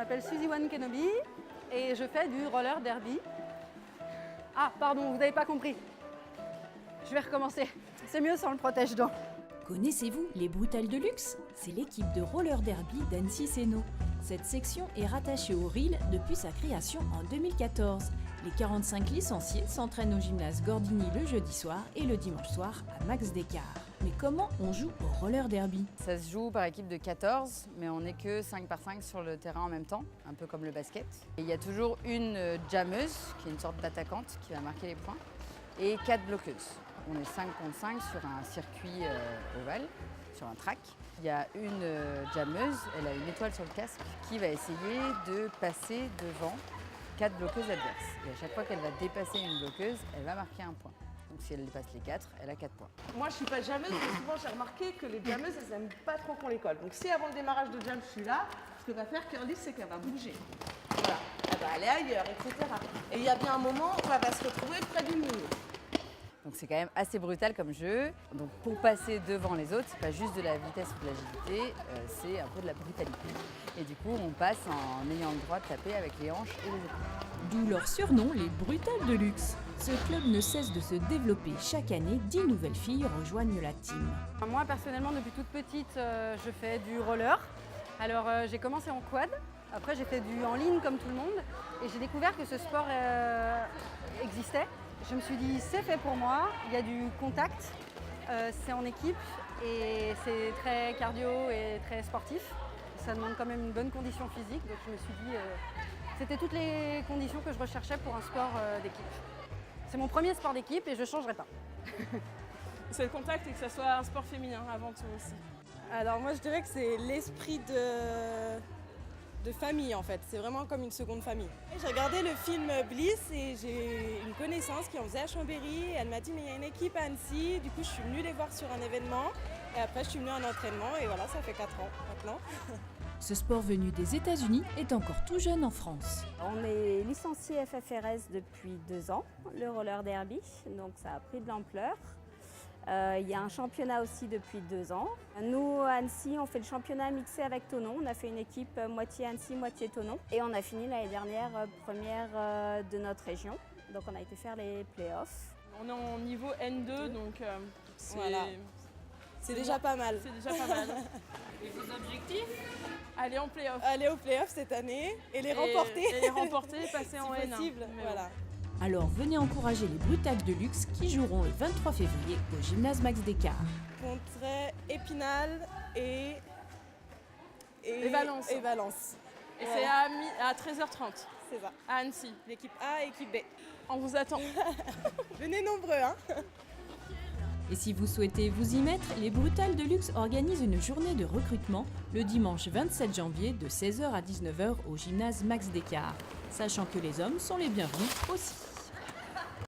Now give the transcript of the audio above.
m'appelle Suzy One Kenobi et je fais du roller derby. Ah, pardon, vous n'avez pas compris. Je vais recommencer. C'est mieux sans le protège-dents. Connaissez-vous les Brutales de Luxe? C'est l'équipe de roller derby d'Annecy Sénaux. Cette section est rattachée au RIL depuis sa création en 2014. Les 45 licenciés s'entraînent au gymnase Gordini le jeudi soir et le dimanche soir à Max Descartes. Mais comment on joue au roller derby? Ça se joue par équipe de 14, mais on n'est que 5 par 5 sur le terrain en même temps, un peu comme le basket. Et il y a toujours une jammeuse, qui est une sorte d'attaquante, qui va marquer les points, et 4 bloqueuses. On est 5 contre 5 sur un circuit ovale, sur un track. Il y a une jammeuse, elle a une étoile sur le casque, qui va essayer de passer devant 4 bloqueuses adverses. Et à chaque fois qu'elle va dépasser une bloqueuse, elle va marquer un point. Donc si elle dépasse les 4, elle a 4 points. Moi je suis pas jammeuse, mais souvent j'ai remarqué que les jameuses elles aiment pas trop qu'on les colle. Donc si avant le démarrage de jam je suis là, ce que va faire Curly c'est qu'elle va bouger. Voilà, elle va aller ailleurs, etc. Et il y a bien un moment où elle va se retrouver près du mur. Donc c'est quand même assez brutal comme jeu. Donc pour passer devant les autres, c'est pas juste de la vitesse ou de l'agilité, c'est un peu de la brutalité. Et du coup, on passe en ayant le droit de taper avec les hanches et les épaules. D'où leur surnom, les Brutales de Luxe. Ce club ne cesse de se développer. Chaque année, 10 nouvelles filles rejoignent la team. Moi, personnellement, depuis toute petite, je fais du roller. Alors, j'ai commencé en quad. Après, j'ai fait du en ligne comme tout le monde. Et j'ai découvert que ce sport existait. Je me suis dit, c'est fait pour moi. Il y a du contact, c'est en équipe et c'est très cardio et très sportif. Ça demande quand même une bonne condition physique. Donc, je me suis dit, c'était toutes les conditions que je recherchais pour un sport d'équipe. C'est mon premier sport d'équipe et je ne changerai pas. C'est le contact et que ça soit un sport féminin avant tout aussi. Alors moi je dirais que c'est l'esprit de famille en fait, c'est vraiment comme une seconde famille. J'ai regardé le film Bliss et j'ai une connaissance qui en faisait à Chambéry. Elle m'a dit mais il y a une équipe à Annecy, du coup je suis venue les voir sur un événement et après je suis venue en entraînement et voilà ça fait 4 ans maintenant. Ce sport venu des États-Unis est encore tout jeune en France. On est licencié FFRS depuis 2 ans, le roller derby, donc ça a pris de l'ampleur. Il y a un championnat aussi depuis 2 ans. Nous, à Annecy, on fait le championnat mixé avec Thonon. On a fait une équipe moitié Annecy, moitié Thonon. Et on a fini l'année dernière première de notre région. Donc on a été faire les playoffs. On est en niveau N2 donc Voilà. C'est déjà pas mal. C'est déjà pas mal. Et vos objectifs? Aller en playoff. Aller aux playoffs cette année et les remporter. Et les remporter, passer en si N1. possible. Mais Voilà. Alors venez encourager les Brutales de Luxe qui joueront le 23 février au gymnase Max Descartes. Contre Épinal et Valence. Et Valence. Et Voilà. c'est à 13h30 C'est ça. à Annecy. L'équipe A et l'équipe B. On vous attend. Venez nombreux hein. Et si vous souhaitez vous y mettre, les Brutales de Luxe organisent une journée de recrutement le dimanche 27 janvier de 16h à 19h au gymnase Max Descartes, sachant que les hommes sont les bienvenus aussi.